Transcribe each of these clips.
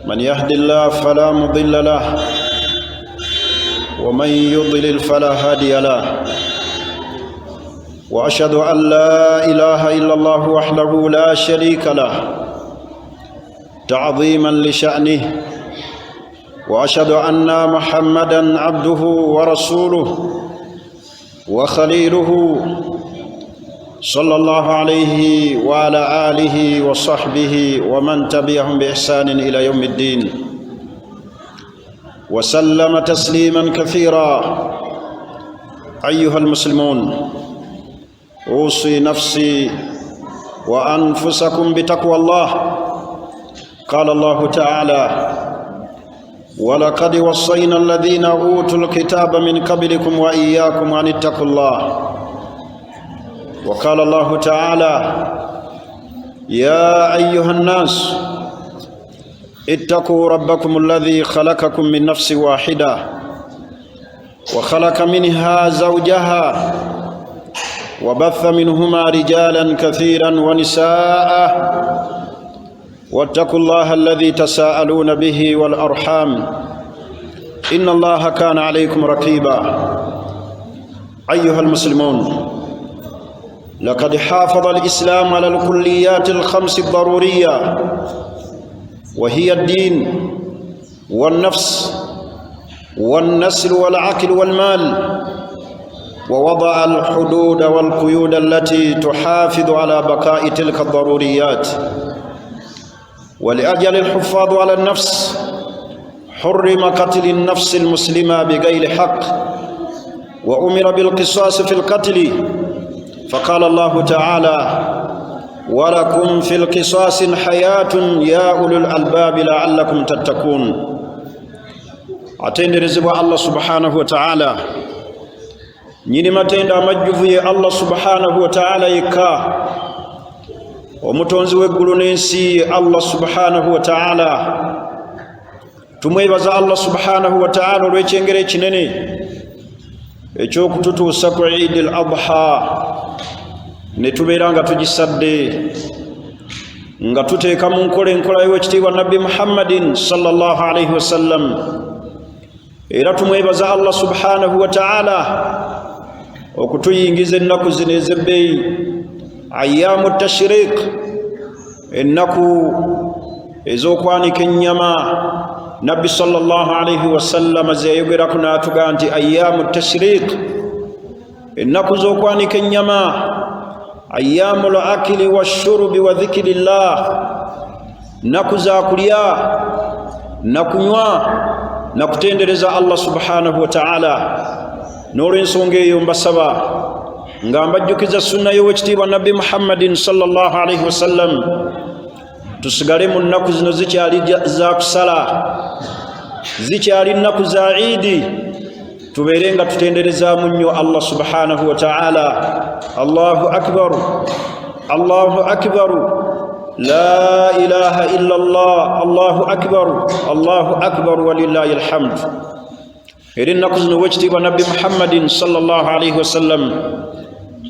من يهد الله فلا مضل له ومن يضلل فلا هادي له وأشهد أن لا إله إلا الله وحده لا شريك له تعظيما لشأنه وأشهد أن محمدا عبده ورسوله وخليله صلى الله عليه وعلى آله وصحبه ومن تبعهم بإحسان إلى يوم الدين وسلم تسليما كثيرا. أيها المسلمون، أوصي نفسي وأنفسكم بتقوى الله. قال الله تعالى: ولقد وصينا الذين أوتوا الكتاب من قبلكم وإياكم أن اتقوا الله. وقال الله تعالى: يا أيها الناس اتقوا ربكم الذي خلقكم من نفس واحدة وخلق منها زوجها وبث منهما رجالا كثيرا ونساء واتقوا الله الذي تساءلون به والأرحام إن الله كان عليكم رقيبا. أيها المسلمون، لقد حافظ الإسلام على الكليات الخمس الضرورية، وهي الدين والنفس والنسل والعقل والمال، ووضع الحدود والقيود التي تحافظ على بقاء تلك الضروريات. ولأجل الحفاظ على النفس حرم قتل النفس المسلمة بغير حق، وأمر بالقصاص في القتل، فقال الله تعالى: ولكم في القصاص حياة يا أولي الألباب لعلكم تتقون. atende rezibu Allah subhanahu wa ta'ala nyini matenda amajjuvu ye Allah subhanahu wa ta'ala yekka, omutonzi w'eggulu n'ensi Allah subhanahu wa ta'ala. Tumwebaza Allah subhanahu wa ta'ala olw'ekyengero ekinene ekyokututuusa ku Eid al-Adha, ne tubeera nga tugisadde nga tuteeka mu enkola y'owekitiibwa Nabbi Muhammadin sallallahu alayhi wasallam. Era tumwebaza Allah subhanahu wa ta'ala okutuyingiza ennaku zino ez'ebbeeyi, ayyamu tashriq, ennaku ez'okwanika ennyama. Nabbi sallallahu alayhi wasallam zeyayogerako n'atugaa nti ayyamu tashriq, ennaku z'okwanika ennyama, ayyamu al-akli wash-shurbi wa dhikrillah, nnaku za kulya na kunywa na kutendereza Allah subhanahu wa ta'ala. N'olw'ensonga eyo mbasaba nga mbajjukiza sunna y'owekitiibwa Nabbi Muhammadin sallallahu alayhi wasallam, tusigale mu nnaku zino zikyali za kusala, zikyali nnaku za Eid, tubeere nga tutenderezaamu nnyo Allah subhanahu wa ta'ala. Allahu akbar, Allahu akbar, la ilaha illa Allah, Allahu akbar, Allahu akbar walillahi alhamd. Era ennaku zino owekitiibwa Nabbi Muhammadin sallallahu alayhi wasallam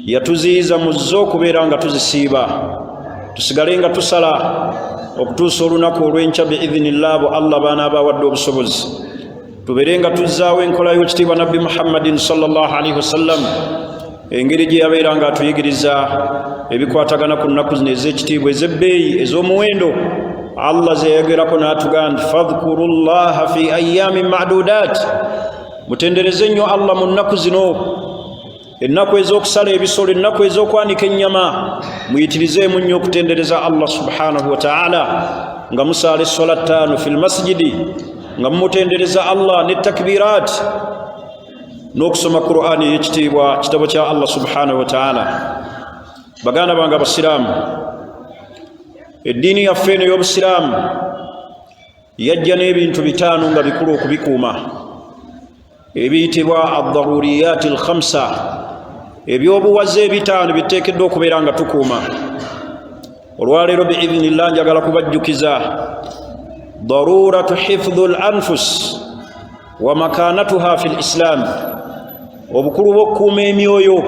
yatuziyiza mu zo okubeera nga tuzisiiba, tusigale nga tusala okutuusa olunaku olw'enkya biidhinillah bo Allah baanaaba awadde obusobozi. Tubeere nga tuzzaawo enkola y'ekitiibwa Nabbi Muhammadin sallallahu alayhi wasallam, engeri gye yabeera nga atuyigiriza ebikwatagana ku nnaku zino ez'ekitiibwa ez'ebbeeyi ez'omuwendo. Allah zeyayogerako n'atugaa nti fadhkuru llaha fi ayyamin ma'dudat, mutendereze nnyo Allah mu nnaku zino, ennaku ez'okusala ebisolo, ennaku ez'okwanika ennyama, muyitirizeemu nnyo okutendereza Allah subhanahu wa ta'ala, nga musaala essola ttaano fil masjidi, nga mumutendereza Allah ne takbirat, n'okusoma Qur'ani ey'ekitiibwa, kitabo kya Allah subhanahu wa ta'ala. Baganda bange abasiraamu, eddiini yaffe eno y'obusiraamu yajja n'ebintu bitaano nga bikulu okubikuuma, ebiyitibwa ad-daruriyat al-khamsa, ebyobuwaze ebitaano biteekeddwa okubeera nga tukuuma. Olwaleero biidhinillah njagala kubajjukiza daruratu hifdhu al-anfus wa makanatuha fi al-islam, obukulu bw'okukuuma emyoyo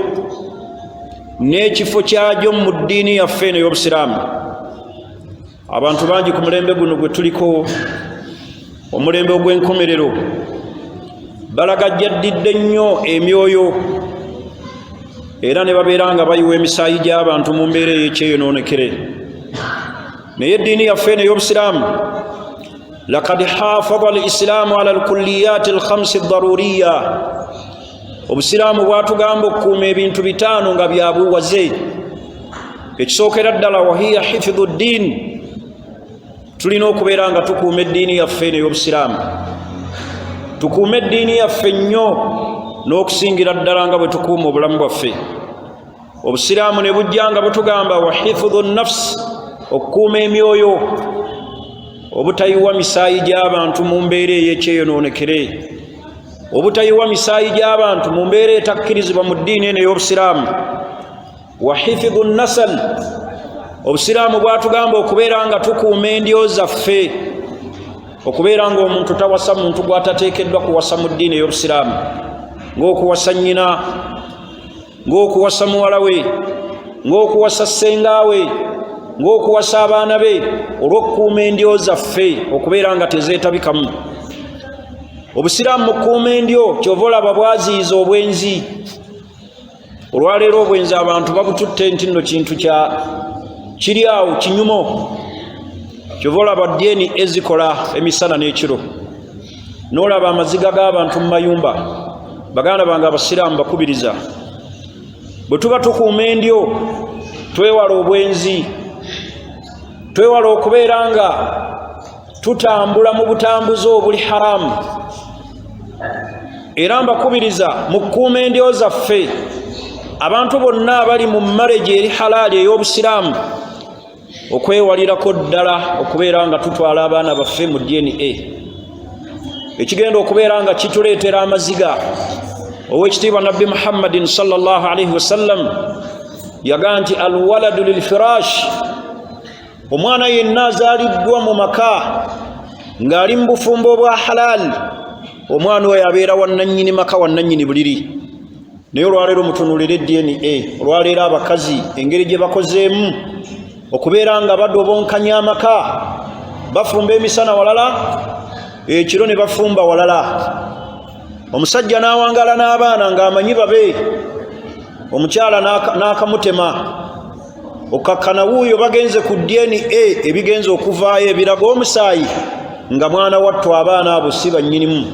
n'ekifo kyagyo mu ddiini yaffe eno y'obusiraamu. Abantu bangi ku mulembe guno gwe tuliko omulembe ogw'enkomerero balagajaddidde nnyo emyoyo era ne babeera nga bayiwa emisaayi gy'abantu mu mbeera ey'ekyeyonoonekere. naye eddiini yaffe n'ey'obusiraamu lakad hafadha al-islaamu ala al-kulliyaati al-khamsi ad-daruriya, obusiraamu bwatugamba okukuuma ebintu bitaano nga byabuwaze. Ekisookera ddala wahiya hifidhu ddiin, tulina okubeera nga tukuuma eddiini yaffe n'ey'obusiraamu. Tukuume eddiini yaffe nnyo n'okusingira ddala nga bwe tukuuma obulamu bwaffe. Obusiraamu ne bujja nga butugamba wa hifdhu nnafsi, okukuuma emyoyo, obutayiwa misaayi gy'abantu mu mbeera ey'ekyeyonoonekere, obutayiwa misaayi gy'abantu mu mbeera etakkirizibwa mu ddiini eno ey'obusiraamu. Wa hifdhu nnasal, obusiraamu bwatugamba okubeera nga tukuuma endyo zaffe, okubeera nga omuntu tawasa muntu gw'atateekeddwa kuwasa mu ddiini ey'obusiraamu, ng'okuwasa nnyina, ng'okuwasa muwala we, ng'okuwasa ssengawe, ng'okuwasa abaana be, olw'okukuuma endyo zaffe okubeera nga tezeetabikamu. Obusiraamu mu kukuuma endyo kyova olaba bwaziyiza obwenzi. Olwaleero obwenzi abantu babututte nti nno kintu kiri awo kinyumo. Kyova olaba ddiini ezikola emisana n'ekiro, n'olaba amaziga g'abantu mu mayumba. Baganda bange abasiraamu bakubiriza, bwe tuba tukuuma endyo twewala obwenzi, twewala okubeera nga tutambula mu butambuzi obuli haramu. Era mbakubiriza mu kukuuma endyo zaffe, abantu bonna abali mu maleji eri halaali ey'obusiraamu, okwewalirako ddala okubeera nga tutwala abaana baffe mu DNA, ekigenda okubeera nga kituleetera amaziga. Owekitiibwa Nabbi Muhammadin sallallahu alaihi wasallam yagaa nti alwaladu lilfirash, omwana yenna azaaliddwa mu maka ng'ali mu bufumbo obwa halaali, omwana oyo abeera wannannyini maka, wannannyini buliri. Naye olwaleero mutunuulire DNA, olwaleero abakazi engeri gye bakozeemu okubeera nga badobonkanya amaka, bafumba emisana walala, ekiro ne bafumba walala. Omusajja n'awangala n'abaana ng'amanyi babe, omukyala n'akamutema, okakkana wuuyo bagenze ku DNA ebigenza okuvaayo ebiraga omusaayi nga mwana wattu abaana abo si bannyinimu.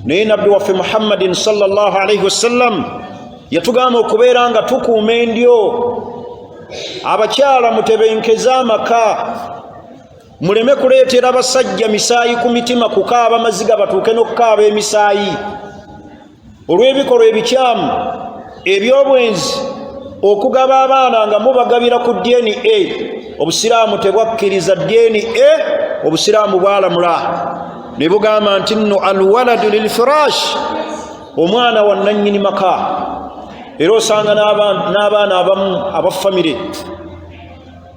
Naye Nabbi waffe Muhammadin sallallahu alaihi wasallam yatugamba okubeera nga tukuuma endyo. Abakyala mutebenkeza amaka, muleme kuleetera abasajja misaayi ku mitima, kukaaba maziga batuuke n'okukaaba emisaayi olw'ebikolwa ebikyamu eby'obwenzi, okugaba abaana nga mubagabira ku DNA. Obusiraamu tebwakkiriza DNA, obusiraamu bwalamula ne bugamba nti nno alwaladu lilfirash, omwana wannannyini maka. Era osanga n'abaana abamu abafamire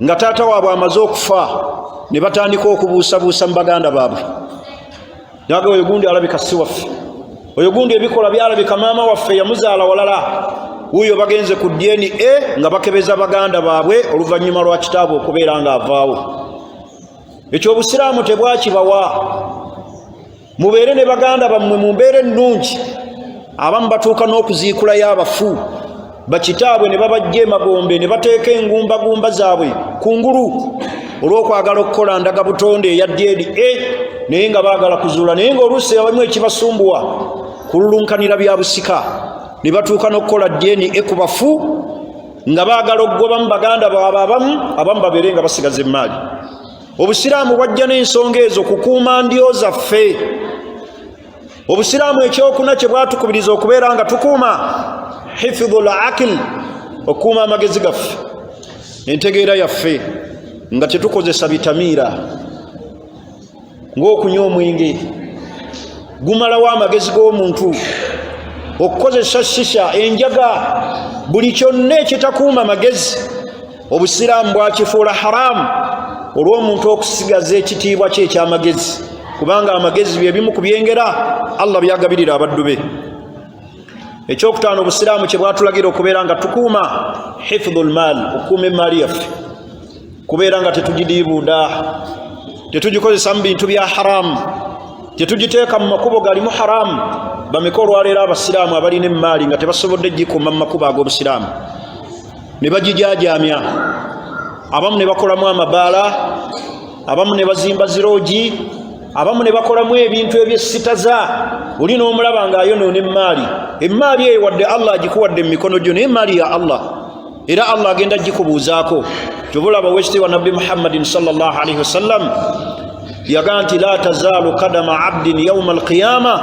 nga taata waabwe amaze okufa ne batandika okubuusabuusa mu baganda baabwe, naga oyo gundi alabika si waffe, oyo gundi ebikola byalabika maama waffe yamuzaala walala, wuuyo bagenze ku DNA nga bakebeza baganda baabwe oluvannyuma lwa kitaabwe okubeera nga avaawo. Ekyo obusiraamu tebwakibawa. Mubeere ne baganda bammwe mu mbeera ennungi. Abamu batuuka n'okuziikulayo abafu, bakitaabwe ne babajja emagombe ne bateeka engumbagumba zaabwe kungulu olw'okwagala okukola ndaga butonde eya DNA, naye nga baagala kuzuula. Naye ng'oluusi abamu ekibasumbuwa kululunkanira bya busika, ne batuuka n'okukola DNA ku bafu nga baagala okugobamu baganda baabwe abamu babeere nga basigaza emmaali. Obusiraamu bwajja n'ensonga ezo kukuuma ndyo zaffe. Obusiraamu ekyokuna kye bwatukubiriza okubeera nga tukuuma hifdhul aql, okukuuma amagezi gaffe, entegeera yaffe, nga tetukozesa bitamiira ng'okunywa omwenge gumalawo amagezi g'omuntu, okukozesa shisha, enjaga, buli kyonna ekitakuuma magezi. Obusiraamu bwakifuula haramu olw'omuntu okusigaza ekitiibwa kye eky'amagezi, kubanga amagezi bye bimu ku byengera Allah byagabirira abaddu be. Ekyokutaano, obusiraamu kye bwatulagira okubeera nga tukuuma hifdhul maal, okukuuma emmaali yaffe, kubeera nga tetugidiibuuda, tetugikozesa mu bintu bya haramu, tetugiteeka mu makubo galimu haramu. Bameka olwaleero abasiraamu abalina emmaali nga tebasobodde gikuuma mu makubo ag'obusiraamu ne bagijaajamya, abamu ne bakolamu amabaala, abamu ne bazimba ziroogi, abamu ne bakolamu ebintu eby'essitaza. Oli n'omulaba ng'ayonoona emmaali. Emmaali eyo wadde Allah agikuwadde mu mikono gyo, naye emmaali ya Allah, era Allah agenda gikubuuzaako. Tubulaba wekitiibwa Nabbi Muhammadin sallallahu alaihi wasallam yagaa nti la tazaalu kadama abdin yauma alqiyama,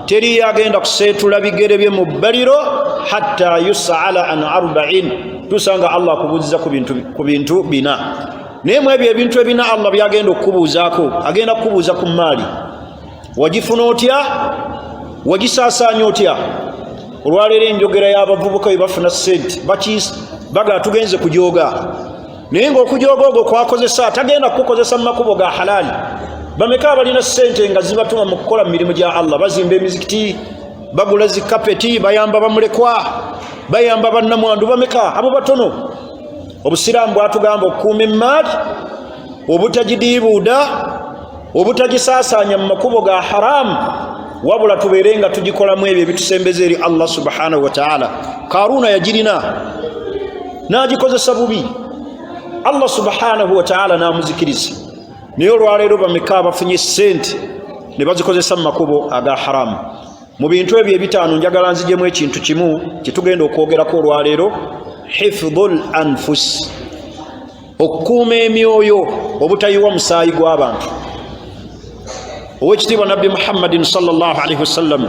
teri agenda kuseetula bigere bye mu bbaliro hatta yus'ala an arba'in, tusanga Allah akubuuziza ku bintu bina. Naye mu ebyo ebintu ebina Allah byagenda okukubuuzaako, agenda kukubuuza ku mmaali. Wagifuna otya? Wagisaasaanya otya? Olwaleero enjogera y'abavubuka bwe bafuna ssente baga tugenze kujooga, naye ng'okujooga ogwo kwakozesa tagenda kukukozesa mu makubo ga halaali. Bameka abalina ssente nga zibatuma mu kukola mirimu gya Allah, bazimba emizikiti, bagula zikapeti, bayamba bamulekwa, bayamba bannamwandu. Bameka abo batono. Obusiraamu bwatugamba okukuuma emmaali, obutagidiibuuda, obutagisaasaanya mu makubo ga haramu, wabula tubeere nga tugikolamu ebyo ebitusembeza eri Allah subhanahu wa ta'ala. Karuuna yagirina n'agikozesa bubi, Allah subhanahu wa ta'ala n'amuzikiriza. Naye olwaleero bameka abafunye ssente ne bazikozesa mu makubo aga haramu. Mu bintu ebyo ebitaano njagala nzijemu ekintu kimu kitugenda okwogerako olwaleero, hifdhul anfus, okukuuma emyoyo, obutayiwa musaayi gw'abantu. Owekitiibwa Nabbi Muhammadin sallallahu alaihi wasallam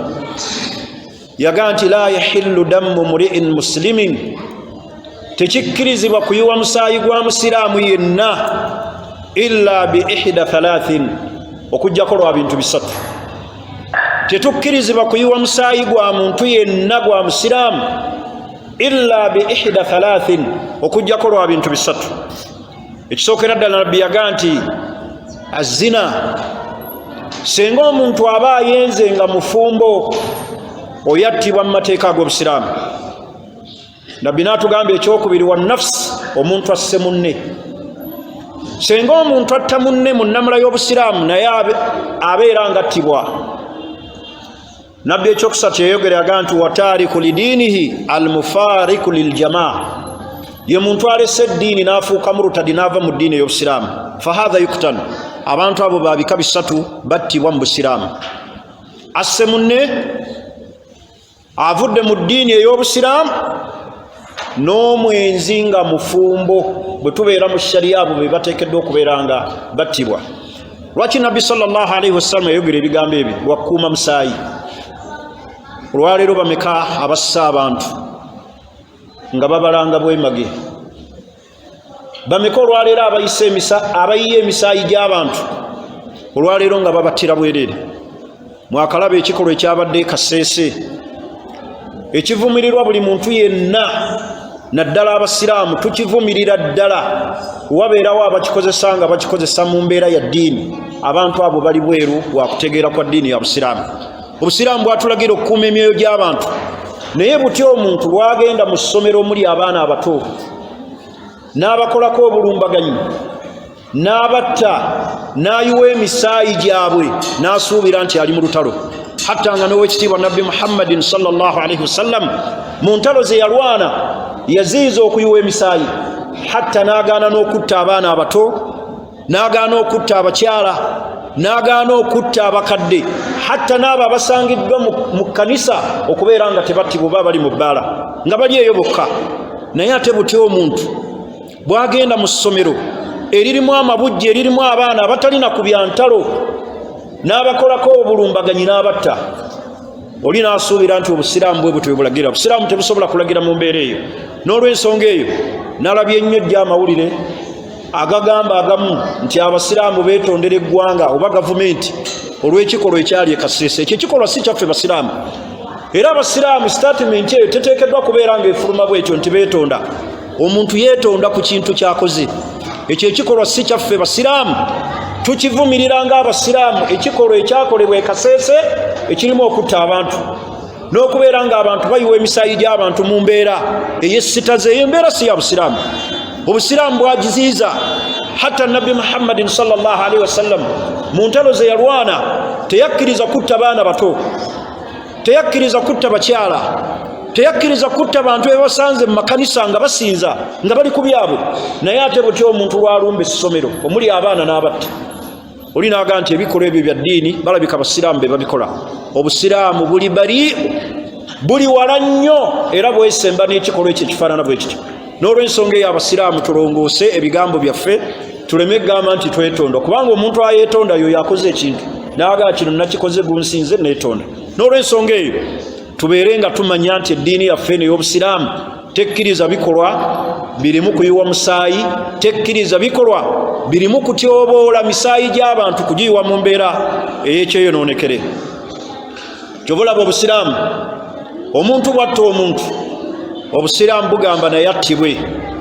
yagaa nti la yahillu dammu muri'in muslimin, tekikkirizibwa kuyiwa musaayi gwa musiraamu yenna illa bi ihda thalathin, okujjako lwa bintu bisatu. Tetukkirizibwa kuyiwa musaayi gwa muntu yenna gwa musiraamu illa bi ihda thalathin, okujjako lwa bintu bisatu. Ekisookera ddala Nabbi yagaa nti azina, senga omuntu aba ayenze nga mufumbo, oyattibwa mu mateeka ag'obusiraamu. Nabbi n'atugamba ekyokubiri wa nafsi, omuntu asse munne. Senga omuntu atta munne mu nnamula y'obusiraamu naye abeera ngattibwa. Nabbi ekyokusatu yayogera yagaa nti wa taariku lidiinihi almufaariku liljamaa, ye muntu alese eddiini n'afuuka murutadi n'ava mu ddiini ey'obusiraamu. Fahadha yuktanu, abantu abo babika bisatu battibwa mu busiraamu. Asse munne, avudde mu ddiini ey'obusiraamu, n'omwenzi nga mufumbo. Bwe tubeera mu shariya abo be bateekeddwa okubeera nga battibwa. Lwaki Nabbi sallallahu alaihi wasallam yayogera ebigambo ebyo? Wakuuma musaayi. Olwaleero bameka abassa abantu nga babalanga bwemage? Bameka olwaleero abayiye emisaayi gy'abantu olwaleero nga babattira bwereere? Mwakalaba ekikolwa ekyabadde Kasese ekivumirirwa buli muntu yenna, naddala abasiraamu tukivumirira ddala. Wabeerawo abakikozesa nga bakikozesa mu mbeera ya ddiini, abantu abo bali bweru wa kutegeera kwa ddiini ya busiraamu. Obusiraamu bwatulagira okukuuma emyoyo gy'abantu, naye butya omuntu lwagenda mu ssomero omuli abaana abato n'abakolako obulumbaganyi, n'abatta, n'ayiwa emisaayi gyabwe, n'asuubira nti ali mu lutalo. Hatta nga n'owekitiibwa Nabbi Muhammadin sallallahu alaihi wasallam mu ntalo ze yalwana yaziiza okuyiwa emisaayi, hatta n'agaana n'okutta abaana abato, n'agaana okutta abakyala, n'agaana okutta abakadde, hatta n'abo abasangiddwa mu kkanisa okubeera nga tebattibwa oba bali mu bbaala nga bali eyo bokka. Naye ate butya omuntu bw'agenda mu ssomero eririmu amabujje, eririmu abaana abatalina ku byantalo, n'abakolako obulumbaganyi n'abatta, oli n'asuubira nti obusiraamu bwe butyo bulagira? Obusiraamu tebusobola kulagira mu mbeera eyo. N'olw'ensonga eyo n'alabye ennyo ejja amawulire agagamba agamu nti abasiraamu beetondera eggwanga oba gavumenti olw'ekikolwa ekyali e Kasese. Ekyo ekikolwa si kyaffe basiraamu, era abasiraamu statement eyo teteekeddwa kubeera ng'efuluma bwekyo nti beetonda. Omuntu yeetonda ku kintu kyakoze. Ekyo ekikolwa si kyaffe basiraamu, tukivumirira ng'abasiraamu ekikolwa ekyakolebwa e Kasese ekirimu okutta abantu n'okubeera ng'abantu bayiwa emisaayi gy'abantu mu mbeera ey'essitaze. Eyo embeera si ya busiraamu. Obusiraamu bwagiziiza. Hatta Nabbi Muhammadin sallallahu alaihi wasallam mu ntalo ze yalwana teyakkiriza kutta baana bato, teyakkiriza kutta bakyala, teyakkiriza kutta bantu bebasanze mu makanisa nga basinza nga bali ku byabwe. Naye ate butyo omuntu lwalumba essomero omuli abaana n'abatta, oli naaga nti ebikolwa ebyo bya ddiini balabika basiraamu be babikola. Obusiraamu buli wala nnyo era bwesemba n'ekikolwa ekyo ekifaanana bwe kityo. N'olw'ensonga eyo abasiraamu tulongoose ebigambo byaffe, tuleme gamba nti twetonda, kubanga omuntu ayeetonda yo yakoze ekintu naaga kino nakikoze gunsinze neetonda. N'olw'ensonga eyo tubeere nga tumanya nti eddiini yaffe n'ey'obusiraamu tekkiriza bikolwa birimu kuyiwa musaayi, tekkiriza bikolwa birimu kutyoboola misaayi gy'abantu kugiyiwa mu mbeera ey'ekyeyonoonekere. Kyobulaba obusiraamu omuntu bwatta omuntu, obusiraamu bugamba naye attibwe.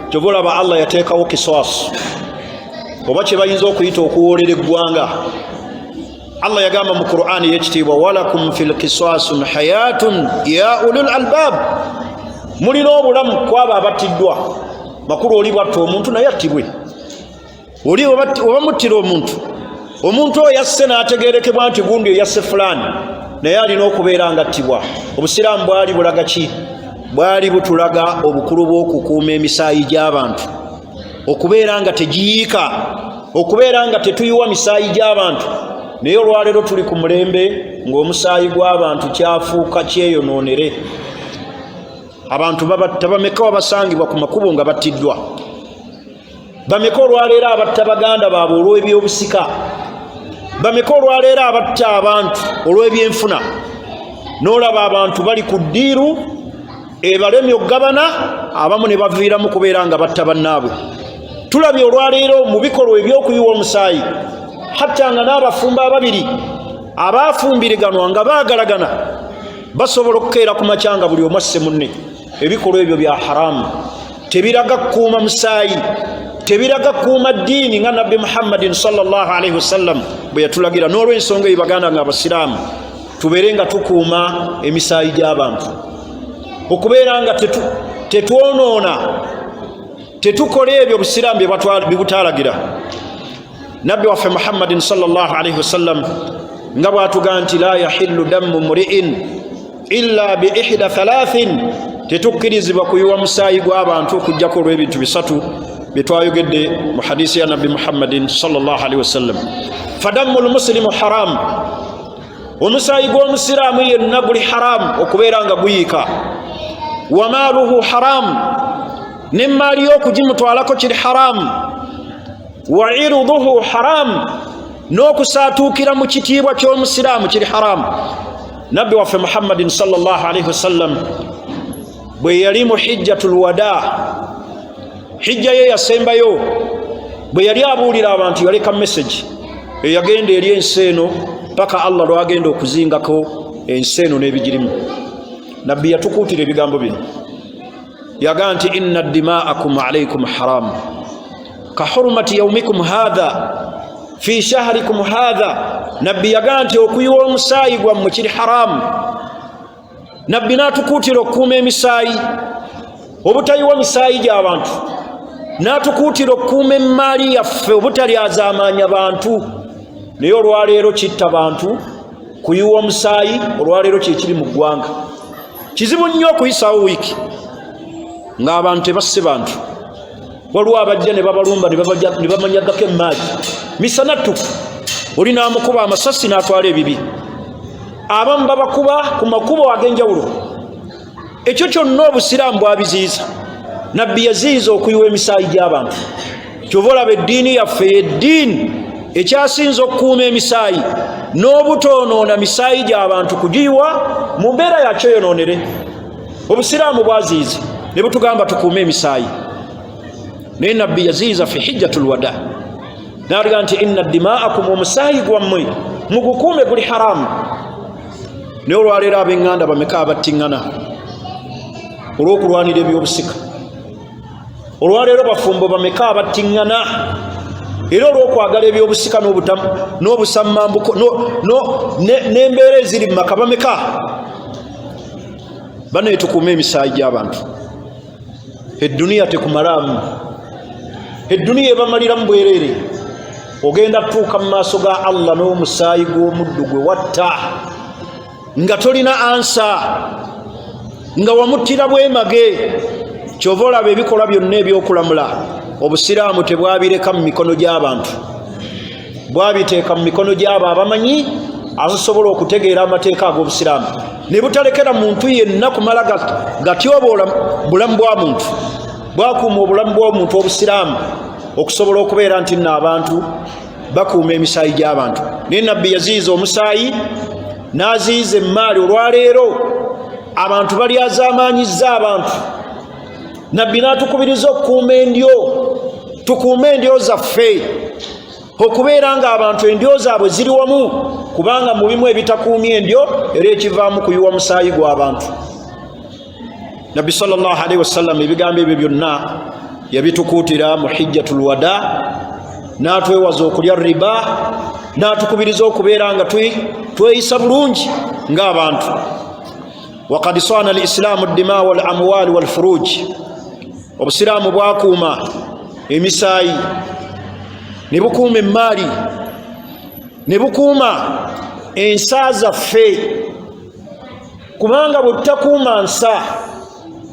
Kyobulaba Allah yateekawo kiswaasi oba kye bayinza okuyita okuwoolera eggwanga. Allah yagamba mu Qur'ani y'ekitiibwa, walakum fil kiswasun hayatun ya ulul albab, mulina obulamu kwaba abattiddwa. Makulu oli bwatta omuntu naye attibwe. Oli oba muttira omuntu oyo yasse n'ategeerekebwa nti gundi yasse fulani, naye alina okubeera nga attibwa. Obusiraamu bwali bulaga ki? Bwali butulaga obukulu bw'okukuuma emisaayi gy'abantu, okubeera nga tegiyiika, okubeera nga tetuyiwa misaayi gy'abantu. Naye olwaleero tuli ku mulembe ng'omusaayi gw'abantu kyafuuka kyeyonoonere. Abantu babatta, bameka wabasangibwa ku makubo nga battiddwa? Bameka olwaleero abatta baganda baabwe olw'ebyobusika? Bameka olwaleero abatta abantu olw'ebyenfuna? N'olaba abantu bali ku ddiiru ebalemye okugabana, abamu ne baviiramu kubeera nga batta bannaabwe. Tulabye olwaleero mu bikolwa ebyokuyiwa omusaayi, hatta nga n'abafumba ababiri abafumbiriganwa nga baagalagana basobola okukeera ku makyanga buli omu asse munne. Ebikolwa ebyo bya haramu, tebiraga kukuuma musaayi, tebiraga kukuuma ddiini nga Nabbi Muhammadin sallallahu alaihi wasallam bwe yatulagira. N'olw'ensonga eyo baganda nga abasiraamu tubeere nga tukuuma emisaayi gy'abantu, okubeera nga tetwonoona, tetukola ebyo obusiraamu bye butaalagira. Nabbi waffe Muhammadin sallallahu alaihi wasallam nga bw'atugamba nti la yahillu dammu mri'in illa bi ihda thalathin, tetukkirizibwa kuyiwa musaayi gw'abantu okuggyako olw'ebintu bisatu bye twayogedde mu hadisi ya Nabbi Muhammadin sallallahu alaihi wasallam. Fadammu lmuslimu haram, omusaayi gw'omusiraamu yenna guli haramu okubeera nga guyiika. Wa maaluhu haram, n'emmaali y'okugimutwalako kiri haramu. Wa iruduhu haram, n'okusaatuukira mu kitiibwa ky'omusiraamu kiri haramu. Nabbi waffe Muhammadin sallallahu alaihi wasallam bwe yali mu hijjatul wadaa, hijja ye yasembayo, bwe yali abuulira abantu yaleka message eyagenda eri ensi eno paka Allah lwagenda okuzingako ensi eno n'ebigirimu. Nabbi yatukuutira ebigambo bino, yagaa nti inna dima'akum alaykum haram ka hurmati yawmikum hadha fi shahrikum hadha. Nabbi yagaa nti okuyiwa omusaayi gwammwe kiri haramu. Nabbi n'atukuutira okukuuma emisaayi, obutayiwa misaayi gy'abantu, n'atukuutira okukuuma emmaali yaffe obutalyazaamaanya bantu. Naye olwaleero kitta bantu, kuyiwa omusaayi olwaleero kyekiri mu ggwanga. Kizibu nnyo okuyisaawo wiiki ng'abantu tebasse bantu. Waliwo abajja ne babalumba ne bamanyagako emmaali misana ttuku, oli n'amukuba amasasi n'atwala ebibi. Abamu babakuba ku makubo ag'enjawulo. Ekyo kyonna obusiraamu bwabiziyiza. Nabbi yaziyiza okuyiwa emisaayi gy'abantu. Kyova olaba eddiini yaffe eddiini ekyasinza okukuuma emisaayi n'obutoonoona misaayi gy'abantu kugiyiwa mu mbeera yakyeyonoonere. Obusiraamu bwaziyiza ne butugamba tukuume emisaayi. Naye Nabbi yaziyiza fi hijjatul wadaa, n'alaga nti inna dima'akum, omusaayi gwammwe mugukuume guli haramu. Naye olwaleero ab'eŋŋanda bameka abattiŋŋana olw'okulwanira ebyobusika? Olwaleero bafumbo bameka abattiŋŋana era olw'okwagala ebyobusika n'obusammambuko n'embeera eziri mu maka bameka? Bane tukuume emisaayi gy'abantu. Edduniya tekumalaamu, edduniya ebamaliramu bwereere. ogenda tuuka mu maaso ga Allah n'omusaayi gw'omuddu gwe watta nga tolina ansa, nga wamuttira bwemage. Kyova olaba ebikolwa byonna ebyokulamula obusiraamu tebwabireka mu mikono gy'abantu, bwabiteeka mu mikono gy'abo abamanyi abasobola okutegeera amateeka ag'obusiraamu, ne butalekera muntu yenna kumala gatyoboola bulamu bwa muntu, bwakuuma obulamu bw'omuntu obusiraamu okusobola okubeera nti nno abantu bakuuma emisaayi gy'abantu. naye nabbi yaziiza omusaayi n'aziiza emmaali. olwaleero abantu balyazaamaanyizza abantu, nabbi n'atukubiriza okukuuma endyo, tukuume endyo zaffe, okubeera nga abantu endyo zaabwe ziri wamu, kubanga mu bimu ebitakuumya endyo era ekivaamu kuyiwa musaayi gw'abantu. nabbi sallallahu alaihi wasallam ebigambo ebyo byonna yabitukuutira mu hijjatul wada, n'atwewaza okulya riba, n'atukubiriza okubeera nga tweyisa bulungi ng'abantu. waqad saana al-islaamu ad-dimaa wal amwaal wal furuuj, obusiraamu bwakuuma emisaayi, ne bukuuma emmaali, ne bukuuma ensa zaffe, kubanga bwe tutakuuma nsa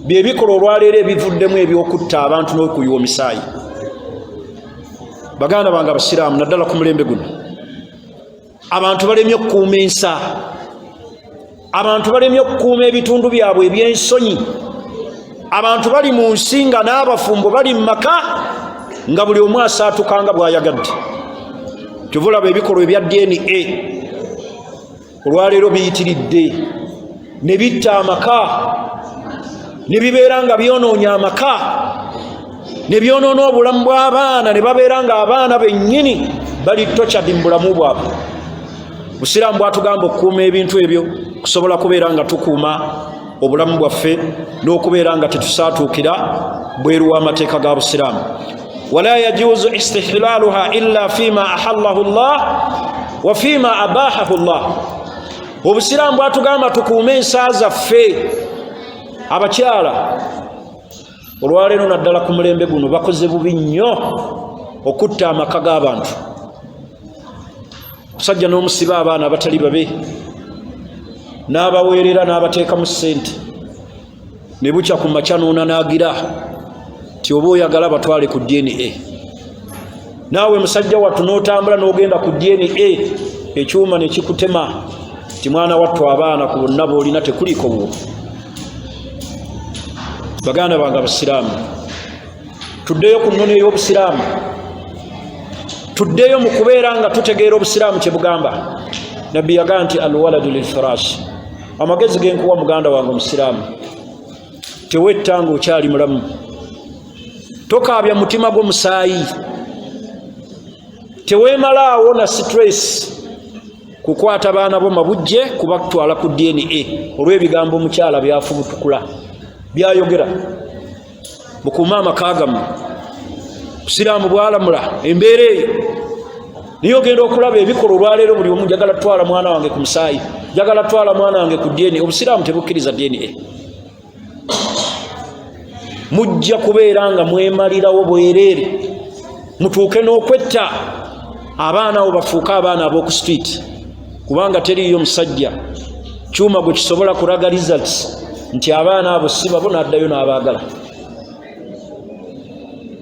bye bikola olwaleero ebivuddemu ebyokutta abantu n'okuyiwa omisaayi. baganda bange abasiraamu, naddala ku mulembe guno abantu balemye okukuuma ensa, abantu balemye okukuuma ebitundu byabwe eby'ensonyi. abantu bali mu nsi nga n'abafumbo bali mu maka nga buli omu asaatuka nga bw'ayagadde. kyovulaba ebikolwa ebya DNA olwaleero biyitiridde ne bitta amaka, ne bibeera nga byonoonya amaka, ne byonoona obulamu bw'abaana, ne babeera nga abaana bennyini bali tokyadi mu bulamu bwabwe. busiraamu bwatugamba okukuuma ebintu ebyo kusobola kubeera nga tukuuma obulamu bwaffe n'okubeera nga tetusaatuukira bweru w'amateeka ga busiraamu. wala yajuuzu istihlaaluha illa fima ahallahu llah wa fima abahahu llah. obusiraamu bwatugamba tukuume ensa zaffe. abakyala olwaleero naddala ku mulembe guno bakoze bubi nnyo okutta amaka g'abantu. omusajja n'omusiba abaana abatali babe, n'abaweerera n'abateeka mu ssente, ne bukya ku makya n'onanaagira ti oba oyagala batwale ku DNA. naawe musajja wattu n'otambula n'ogenda ku DNA, ekyuma ne kikutema ti mwana wattu abaana ku bonna b'olina tekuliko buwo. baganda bange abasiraamu, tuddeyo ku nnono ey'obusiraamu, tuddeyo mu kubeera nga tutegeera obusiraamu kye bugamba. nabbi yagamba nti alwaladu lilfiraashi. amagezi genkuwa muganda wange omusiraamu, tewetta nga okyali mulamu, tokaabya mutima gw'omusaayi, teweemalaawo na stress kukwata baana bo mabujje kubatwala ku DNA olw'ebigambo omukyala byafubutukula byayogera. mukuuma amaka gammwe, busiraamu bwalamula embeera eyo. niyo ogenda okulaba ebikolwa olwaleero buli omu njagala twala mwana wange ku musaayi, njagala twala mwana wange ku DNA. obusiraamu tebukkiriza DNA. mujja kubeera nga mwemalirawo bwereere, mutuuke n'okwetta abaana abo bafuuke abaana ab'oku street, kubanga teriyo musajja kyuma gwe kisobola kulaga results nti abaana abo si babo, n'addayo n'abaagala,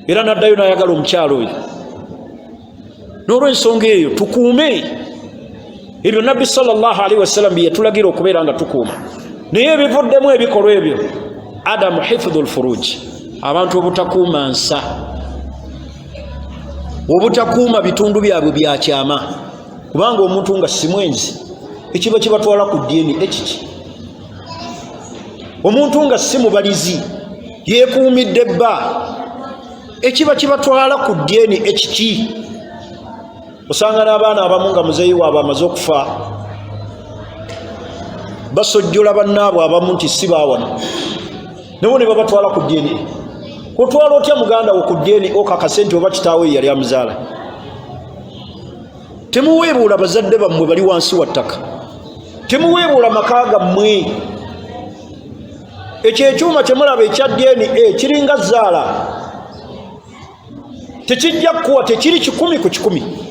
era n'addayo n'ayagala omukyalo oyo. n'olw'ensonga eyo tukuume ebyo nabbi sallallahu alaihi wasallam bye yatulagira okubeera nga tukuuma. naye ebivuddemu ebikolwa ebyo adamu hifdhul furuj, abantu obutakuuma nsa, obutakuuma bitundu byabwe byakyama. kubanga omuntu nga simwenzi ekiba kibatwala ku DNA kiki? omuntu nga si mubalizi yeekuumidde bba, ekiba kibatwala ku DNA kiki? osanga n'abaana abamu nga muzeeyi waabwe amaze okufa basojjola bannaabwe abamu nti si baawano, nabo ne babatwala ku DNA. otwala otya muganda wo ku DNA okakase nti oba kitaawe yali amuzaala? temuweebuula bazadde bammwe bali wansi wa ttaka, temuweebuula maka gammwe. ekyo ekyuma kyemulaba ekya DNA kiringa zaala, tekijja kuwa, tekiri 100 ku 100.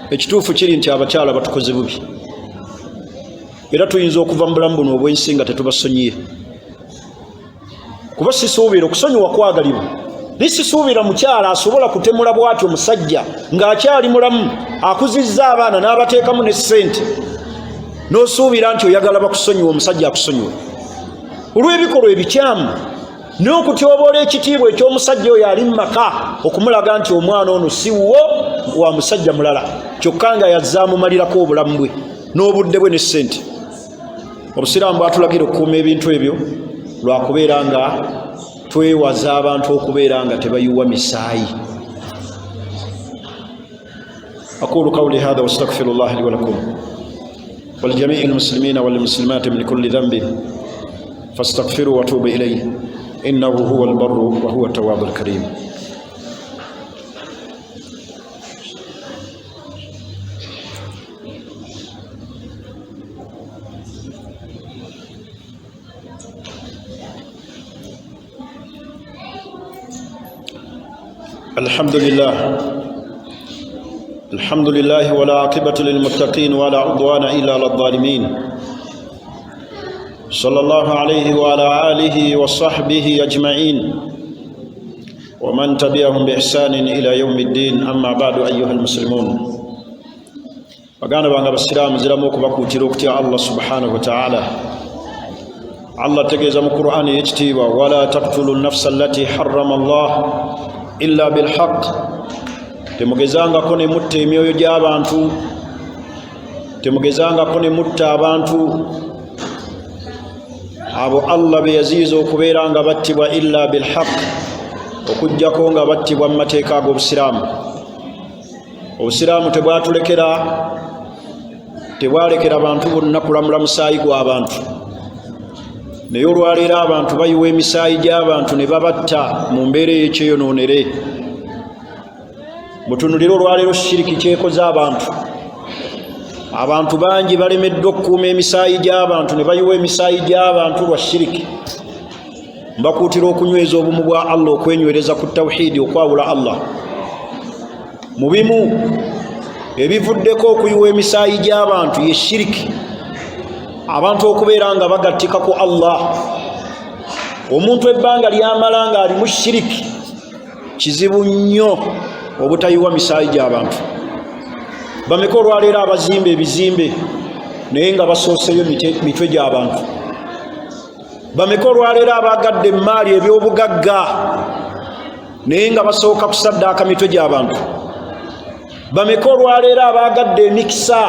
ekituufu kiri nti abakyala batukoze bubi era tuyinza okuva mu bulamu buno obwensi nga tetubasonyiye kuba sisuubira okusonyiwa kwagalibwa lisisuubira mukyala asobola kutemula bw'ati omusajja ng'akyali mulamu akuzizza abaana n'abateekamu ne ssente n'osuubira nti oyagala bakusonyiwa omusajja akusonyiwa olw'ebikolwa ebikyamu n'okutyoboola ekitiibwa eky'omusajja oyo ali mu maka okumulaga nti omwana ono si wo wa musajja mulala kyokka nga yazaamumalirako obulamu bwe n'obudde bwe ne ssente obusiraamu bwatulagira okukuuma ebintu ebyo lwakubeera nga twewaza abantu okubeera nga tebayiwa misaayi aqulu qawli hadha wastaghfirullah li wa lakum waljamii almuslimina walmuslimati min kulli dhanbin fastaghfiru wa tubu ilayhi innahu huwa albarru wa huwa at-tawwabu al-karim الحمد لله ولا عاقبة للمتقين ولا عدوان إلا على الظالمين صلى الله عليه وعلى آله وصحبه أجمعين ومن تبعهم بإحسان إلى يوم الدين أما بعد أيها المسلمون وقانا بأن السلام زلموك بكوتيروك الله سبحانه وتعالى الله تجزم القرآن يجتيب ولا تقتلوا النفس التي حرم الله إلا بالحق temugezanga ko ne mutta emyoyo gy'abantu temugezanga ko ne mutta abantu abo Allah be yaziiza okubeera nga battibwa illa bilhaq okujjako nga battibwa mu mateeka g'obusiraamu obusiraamu tebwalekera abantu bonna kulamula musaayi gw'abantu naye olwaleero abantu bayiwa emisaayi gy'abantu ne babatta mu mbeera ey'ekyeyonoonere mutunulira olwaleero shiriki kyekoze abantu bangi balemeddwa okukuuma emisaayi gy'abantu ne bayiwa emisaayi gy'abantu lwa shiriki mbakuutira okunyweza obumu bwa Allah okwenywereza ku tawhiidi okwawula Allah mu bimu ebivuddeko okuyiwa emisaayi gy'abantu ye shiriki abantu okubeera nga bagattika ku Allah omuntu ebbanga lyamala nga ali mu shiriki kizibu nnyo obutayiwa misaayi gy'abantu bameka olwaleero abazimba ebizimbe naye nga basooseyo mitwe gy'abantu bameka olwaleero abagadde emaali ebyobugagga naye nga basooka kusaddaaka mitwe gy'abantu bameka olwaleero abagadde emikisa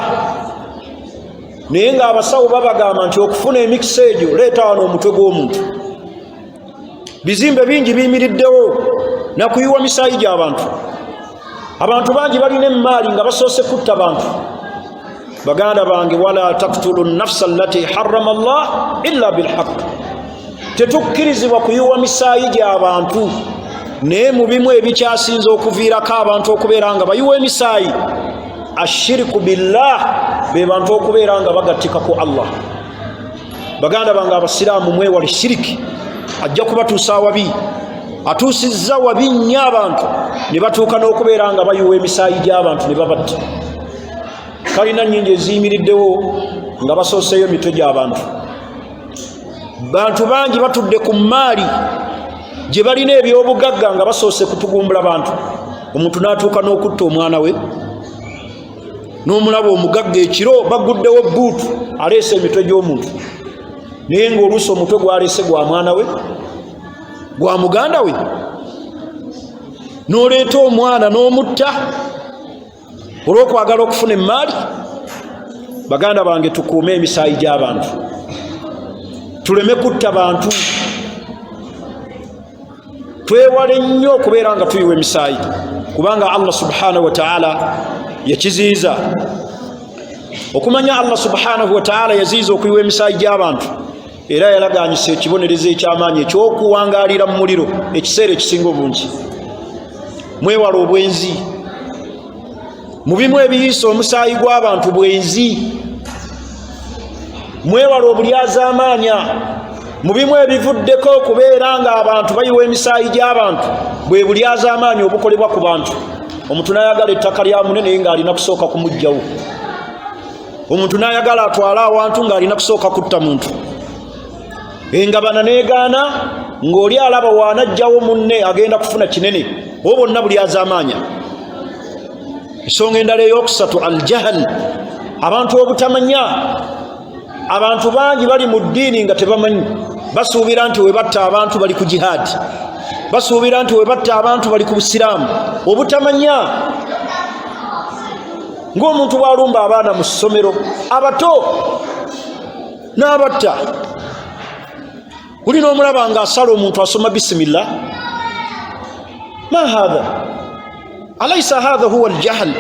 naye nga abasawo babagamba nti okufuna emikisa egyo leeta wano omutwe gw'omuntu bizimbe bingi biyimiriddewo nakuyiwa misaayi gy'abantu abantu bangi balina emaali nga basoose kutta bantu baganda bange wala taqtulu nafsa allati harrama Allah illa bilhaq tetukkirizibwa kuyiwa misaayi gy'abantu naye mu bimu ebikyasinza okuviirako abantu okubeera nga bayiwa emisaayi ashiriku billah be bantu okubeera nga bagattika ku Allah baganda bange abasiraamu mwewale shiriki ajja kubatuusa awabi atuusizza wabi nnyo abantu ne batuuka n'okubeera nga bayiwa emisaayi gy'abantu ne babatta kalina nnyingi eziyimiriddewo nga basooseeyo mitwe gy'abantu bantu bangi batudde ku maali gye balina ebyobugagga nga basoose kutugumbula bantu omuntu n'atuuka n'okutta omwana we n'omulaba omugagga ekiro baguddewo buutu aleese emitwe gy'omuntu naye ng'oluusi omutwe gwaleese gwa mwana we gwa muganda we n'oleeta omwana n'omutta olw'okwagala okufuna emaali baganda bange tukuume emisaayi gy'abantu tuleme kutta bantu twewale nnyo okubeera nga tuyiwa emisaayi kubanga Allah subhanahu wa ta'ala yakiziiza okumanya Allah subhanahu wa ta'ala yaziiza okuyiwa emisaayi gy'abantu era yalaganyisa ekibonerezo eky'amaanyi ekyokuwangaalira mu muliro ekiseera ekisinga obungi mwewala obwenzi mu bimu ebiyisa omusaayi gw'abantu bwenzi mwewala obulyazaamaanya mu bimu ebivuddeko okubeera nga abantu bayiwa emisaayi gy'abantu bwe bulyazaamaanya obukolebwa ku bantu omuntu n'ayagala ettaka lya munene ng'alina kusooka kumugjawo, omuntu n'ayagala atwala awantu ng'alina kusooka kutta muntu, engabana n'egaana ng'oli alaba waanajjawo munne agenda kufuna kinene, bo bonna buli azaamaanya. Ensonga endala ey'okusatu aljahal, abantu obutamanya. Abantu bangi bali mu ddiini nga tebamanyi, basuubira nti we batta abantu bali ku jihaadi, basuubira nti we batta abantu bali ku busiraamu. Obutamanya, ng'omuntu bw'alumba abaana mu ssomero abato n'abatta. Olina omulaba ng'asala omuntu asoma bisimillah. Ma hadha alaysa hadha huwa aljahal?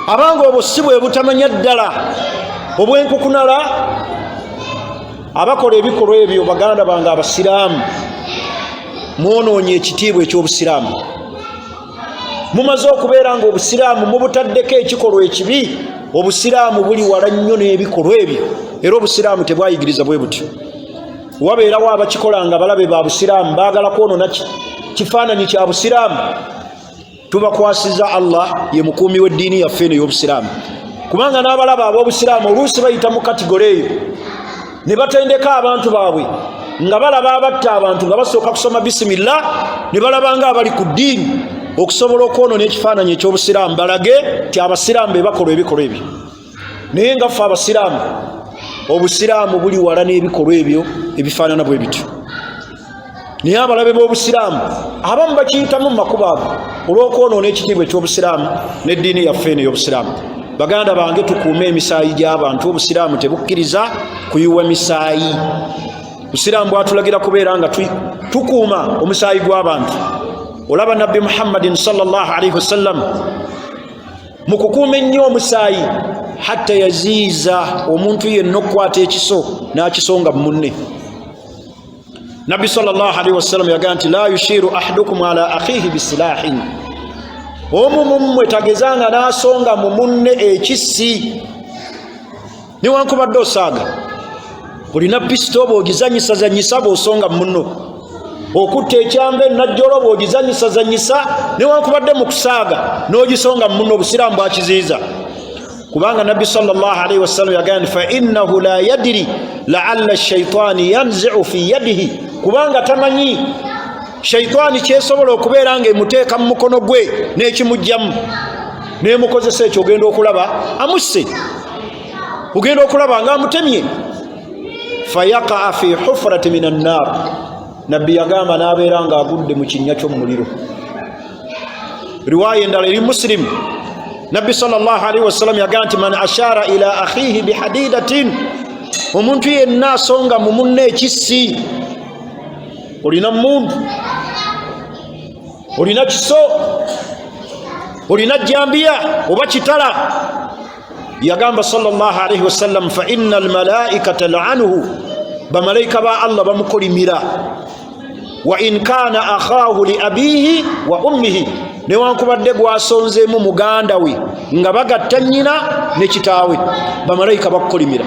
Abanga obwo si bwe butamanya ddala obwenkukunala. Abakola ebikolwa ebyo baganda bange abasiraamu, mwonoonye ekitiibwa eky'obusiraamu. Mumaze okubeera nga obusiraamu mubutaddeko ekikolwa ekibi. Obusiraamu buli wala nnyo n'ebikolwa ebyo, era obusiraamu tebwayigiriza bwe butyo. Wabeerawo abakikola nga balabe ba busiraamu baagala kwonoona kifaananyi kya busiraamu. Tubakwasiza Allah ye mukuumi w'eddiini yaffe eno ey'obusiraamu, kubanga n'abalaba ab'obusiraamu oluusi bayita mu kategore eyo ne batendeka abantu baabwe nga balaba abatta abantu nga basooka kusoma bisimillah, ne balaba nga abali ku ddiini okusobola okwonoona ekifaananyi eky'obusiraamu, balage ti abasiraamu be bakola ebikolwa ebyo. Naye nga ffe abasiraamu, obusiraamu buli wala n'ebikolwa ebyo ebifaanana bwe bityo. Naye abalabe b'obusiraamu abamu bakiyitamu mu makubo ago olw'okwonoona ekitiibwa eky'obusiraamu n'eddiini yaffe eno ey'obusiraamu. Baganda bange, tukuume emisaayi gy'abantu. Obusiraamu tebukkiriza kuyiwa misaayi. Obusiraamu bwatulagira kubeera nga tukuuma omusaayi gw'abantu. Olaba Nabbi Muhammadin sallallahu alaihi wasallam mu kukuuma ennyo omusaayi, hatta yaziiza omuntu yenna okukwata ekiso n'akisonga mu munne. Nabbi sallallahu alaihi wasallam yagamba nti la yushiru ahadukum ala akhihi bisilahin, omu mummwe tagezanga n'asonga mu munne ekisi newankubadde osaaga. Olina pisito bw'ogizanyisa bw'osonga mu munno, okutta ekyambe najjolo bw'ogizanyisa newankubadde mu kusaaga n'ogisonga mu munno, obusiraamu bwakiziiza. Kubanga Nabbi sallallahu alaihi wasallam yagamba nti fa innahu la yadri la'alla ash-shaytaani yanzi'u fi yadihi, kubanga tamanyi shaytaani kyesobola okubeera nga emuteeka mu mukono gwe n'ekimugjamu n'emukozesa ekyo, ogenda okulaba amusse, ogenda okulaba nga amutemye. Fayaqa fi hufrati min an-nar, Nabbi yagamba n'abeera nga agudde mu kinnya ky'omuliro. Riwaaya endala eri Muslim, Nabbi sallallahu alaihi wasallam yagamba nti man ashara ila akhihi bihadidatin, omuntu yenna asonga mu munne ekisi. Olina mundu, olina kiso, olina jambiya oba kitala. Yagamba sallallahu alaihi wasallam fa innal malaikata la'anuhu, bamalayika ba Allah bamukolimira. Wa in kana akhahu li abihi wa ummihi, newankubadde gwasonzeemu muganda we nga bagatta nnyina ne kitaawe, bamalayika bakukolimira.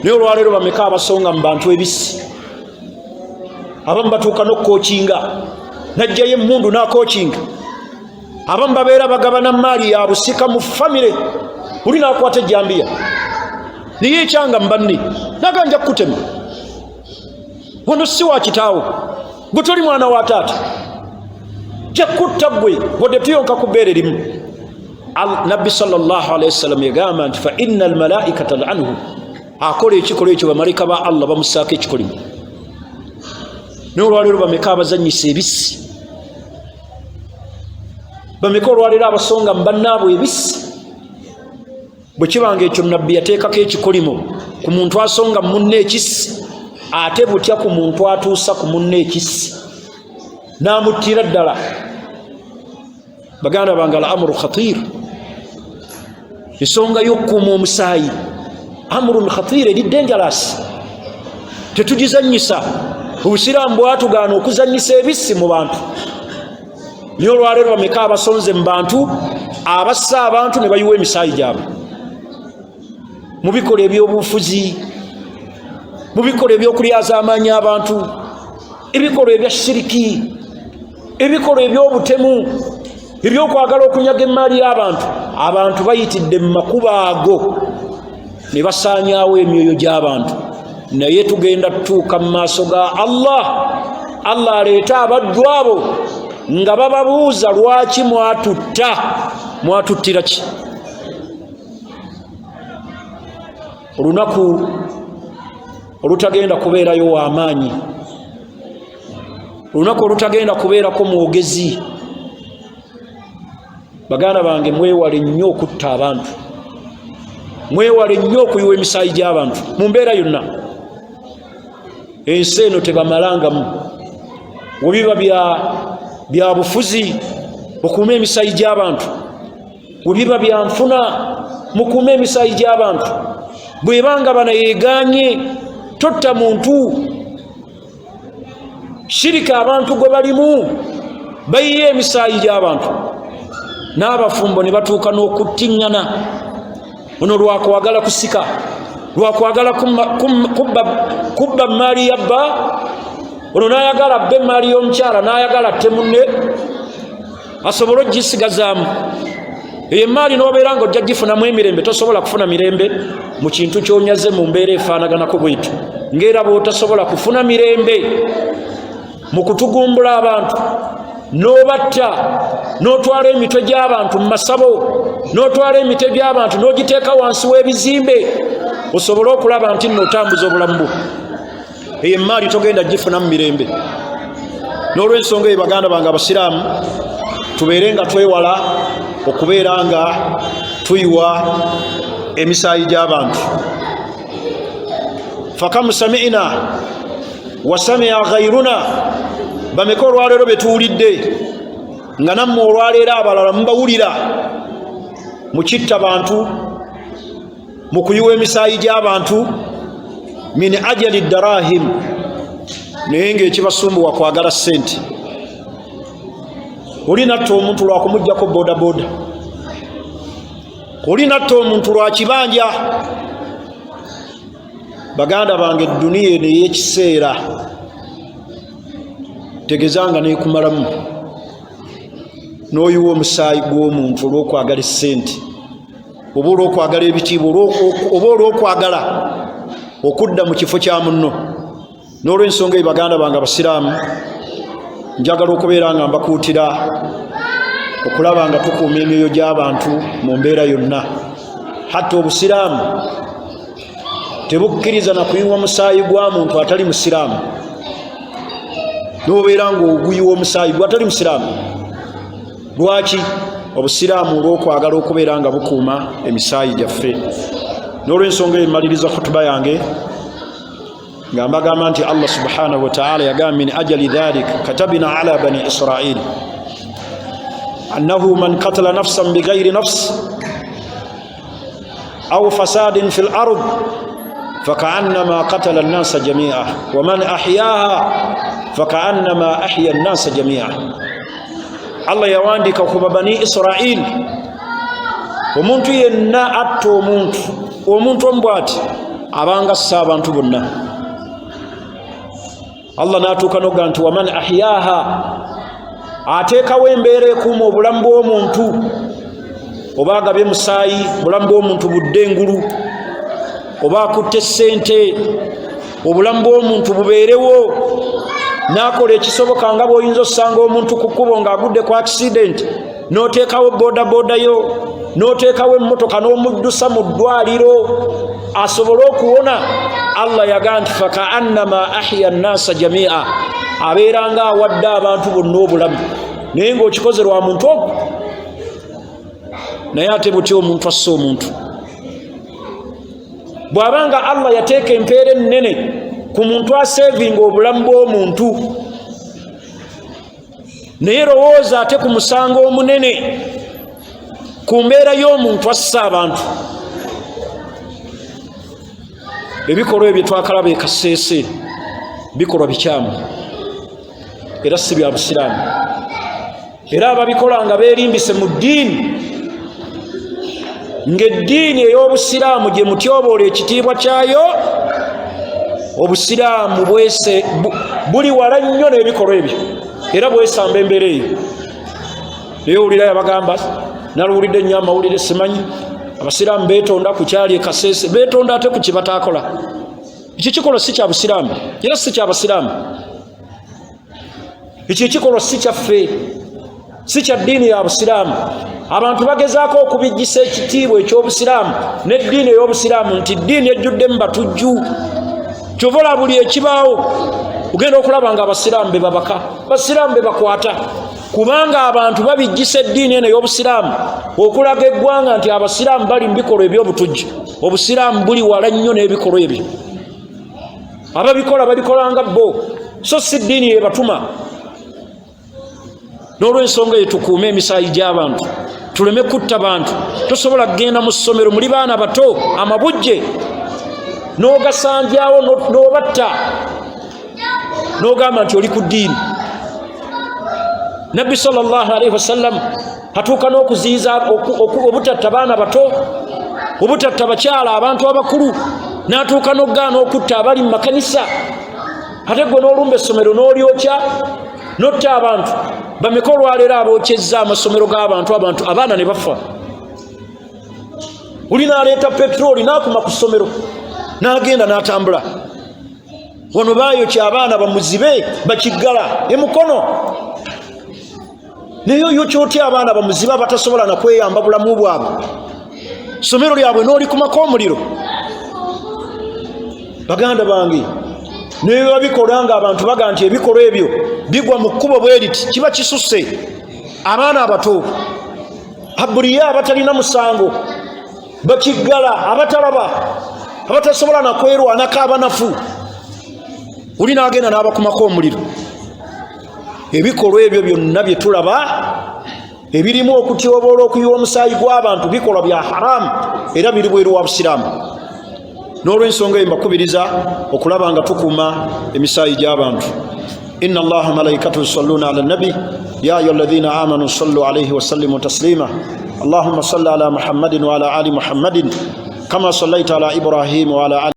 Naye olwaleero bameka abasonga mu bantu ebisi? Abamu batuuka n'okukookinga, najjayo emmundu n'akookinga. Abamu babeera bagabana maali ya busika mu famire, buli n'akwata ejjambiya niye ekyanga mu banne naganja kukutema. Ono si wa kitaawo, gwe toli mwana wa taata, jakutta gwe wadde tuyonka ku bbeere limu. Nabbi sallallahu alaihi wasallam yagamba nti fa innal malaikata la'anuhu, akola ekikolwa ekyo bamalayika ba Allah bamusaako ekikolimo. Naye olwaleero bameka abazanyisa ebisi? Bameka olwaleero abasonga mu bannaabwe ebisi? Bwe kibanga ekyo Nabbi yateekako ekikolimo ku muntu asonga mu munne ekisi, ate butya ku muntu atuusa ku munne ekisi n'amuttira ddala. Baganda bange, al-amru khatir, ensonga y'okkuuma omusaayi amrun khatir, eri dangerous, tetugizanyisa. Obusiraamu bwatugaana okuzanyisa ebisi mu bantu. Naye olwaleero bameka abasonze mu bantu, abassa abantu ne bayiwa emisaayi gyabwe mu bikola eby'obufuzi, mu bikola ebyokulyaza amaanyi abantu, ebikola ebya shiriki, ebikola eby'obutemu, ebyokwagala okunyaga emaali y'abantu abantu bayitidde mu makubo ago ne basaanyaawo emyoyo gy'abantu naye tugenda tutuuka mu maaso ga Allah aleeta abaddu abo nga bababuuza lwaki mwatuttira ki olunaku olutagenda kubeerayo w'amaanyi olunaku olutagenda kubeerako mwogezi baganda bange mwewale nnyo okutta abantu mwewale nnyo okuyiwa emisaayi gy'abantu mu mbeera yonna ensi eno tebamalangamu webiba bya bufuzi okuuma emisaayi gy'abantu webiba bya nfuna mukuuma emisaayi gy'abantu bwebanga banayeeganye totta muntu shirika abantu gwe balimu bayiye emisaayi gy'abantu n'abafumbo ne batuuka n'okuttiŋŋana ono lwakwagala kusika lwakwagala kubba maali yabba ono n'ayagala bbe maali y'omukyala n'ayagala atte munne asobole ogisigazaamu eyo emaali n'obeera nga ojja gifunamu emirembe tosobola kufuna mirembe mu kintu ky'onyaze mu mbeera efaanaganako bwetyo ng'era bw'otasobola kufuna mirembe mu kutugumbula abantu n'obatta n'otwala emitwe gy'abantu mu masabo n'otwala emitwe gy'abantu n'ogiteeka wansi w'ebizimbe osobole okulaba nti nno otambuza obulamu bwo eyo emaali togenda gifuna mu mirembe n'olw'ensonga eyo baganda bange abasiraamu tubeere nga twewala okubeera nga tuyiwa emisaayi gy'abantu fakamu sami'na wa sami'a ghayruna bameka olwaleero betuwulidde nga nammwe olwaleero abalala mubawulira mukitta bantu mu kuyiwa emisaayi gy'abantu min ajali darahim naye ng'ekibasumbuwa kwagala ssente oli natta omuntu lwakumuggyako bodaboda oli natta omuntu lwa kibanja baganda bange edduniya eno ey'ekiseera tegezanga neekumalamu n'oyiwa omusaayi gw'omuntu olw'okwagala essente oba olw'okwagala ebitiibwa oba olw'okwagala okudda mu kifo kya munno n'olw'ensonga eyo baganda bange abasiraamu njagala okubeera nga mbakuutira okulaba nga tukuuma emyoyo gy'abantu mu mbeera yonna hatta obusiraamu tebukkiriza na kuyiwa musaayi gwa muntu atali musiraamu n'obeera nga oguyiwa omusaayi gwatali musiraamu lwaki obusiraamu olw'okwagala okubeera nga bukuuma emisaayi gyaffe n'olw'ensonga eyo mmaliriza khutuba yange nga mbagamba nti Allah subhanahu wa ta'ala yagamba min ajali dhalik katabna ala bani israil annahu man qatala nafsan bighayri nafs aw fasadin fil ard فكأنما قتل الناس جميعا ومن أحياها فكأنما أحيا الناس جميعا الله يواندك كما بني إسرائيل ومنتو ينا أتو ومنتو مبات أبانغ السابان تبنا الله ناتو كنوغانت ومن أحياها أتيك وينبيريكم وبلنبو منتو وباغا بمساي بلنبو منتو بدenguru oba akutte ssente obulamu bw'omuntu bubeerewo n'akola ekisoboka nga bw'oyinza ossanga omuntu ku kkubo ng'agudde ku accident n'oteekawo bodaboda yo n'oteekawo emmotoka n'omuddusa mu ddwaliro asobole okuwona Allah yagaa nti fakaannama ahya nnaasa jamia abeera nga awadde abantu bonna obulamu naye ng'okikoze lwa muntu ogwo naye ate butya omuntu asse omuntu bw'abanga Allah yateeka empeera ennene ku muntu asevinga obulamu bw'omuntu naye lowooza ate ku musango omunene ku mbeera y'omuntu asse abantu ebikolwa ebyo twakalaba ekaseese bikolwa bikyamu era si bya busiraamu era ababikola nga beerimbise mu ddiini ng'eddiini ey'obusiraamu gye mutyoboola ekitiibwa kyayo obusiraamu buli wala nnyo n'ebikolwa ebyo era bwesamba embeera eyo naye owulira yabagamba nalowulidde nnyo amawulire simanyi abasiraamu beetonda ku kyali e Kasese beetonda ate ku kye bataakola ekyo kikolwa si kya busiraamu era si kya basiraamu ekyo ekikolwa si kyaffe si kya ddiini ya busiraamu abantu bagezaako okubijjisa ekitiibwa eky'obusiraamu n'eddiini ey'obusiraamu nti ddiini ejjuddemu batujju kyova olaba buli ekibaawo ogenda okulaba nga abasiraamu be babaka basiraamu be bakwata kubanga abantu babijjisa eddiini eno ey'obusiraamu okulaga eggwanga nti abasiraamu bali mu bikolwa eby'obutujju obusiraamu buli wala nnyo n'ebikolwa ebyo ababikola babikola nga bo so si ddiini yebatuma n'olw'ensonga eyo tukuume emisaayi gy'abantu tuleme kutta bantu tosobola kugenda mu ssomero muli baana bato amabujje n'ogasanjaawo n'obatta n'ogamba nti oli ku ddiini nabbi sallallahu alaihi wasallam atuuka n'okuziyiza obutatta baana bato obutatta bakyala abantu abakulu n'atuuka n'ogaana okutta abali mu makanisa ate gwe n'olumba essomero n'olyokya notta abantu bameka olwaleero abookyezza amasomero g'abantu abaana ne bafa oli n'aleeta peteroli n'akuma ku ssomero n'agenda n'atambula wano baayokya abaana bamuzibe bakiggala emukono naye oyokya otya abaana bamuzibe abatasobola nakweyamba bulamu bwabwe ssomero lyabwe n'olikumako omuliro baganda bange naye babikola nga abantu baga nti ebikolwa ebyo bigwa mu kkubo bwe riti kiba kisusse abaana abato abuliya abatalina musango bakiggala abatalaba abatasobola nakwerwanako abanafu oli n'agenda n'abakumako omuliro ebikolwa ebyo byonna bye tulaba ebirimu okutyoboola okuyiwa omusaayi gw'abantu bikolwa bya haramu era biri bweru wa busiraamu n'olw'ensonga eyo mbakubiriza okulaba nga tukuuma emisaayi gy'abantu inna allaha malaikatahu yusalluna ala nabi ya ayuha alladhina amanu sallu alayhi wa sallimu taslima allahumma salli ala muhammadin wa ala ali muhammadin kama sallaita ala ibrahim wa ala ali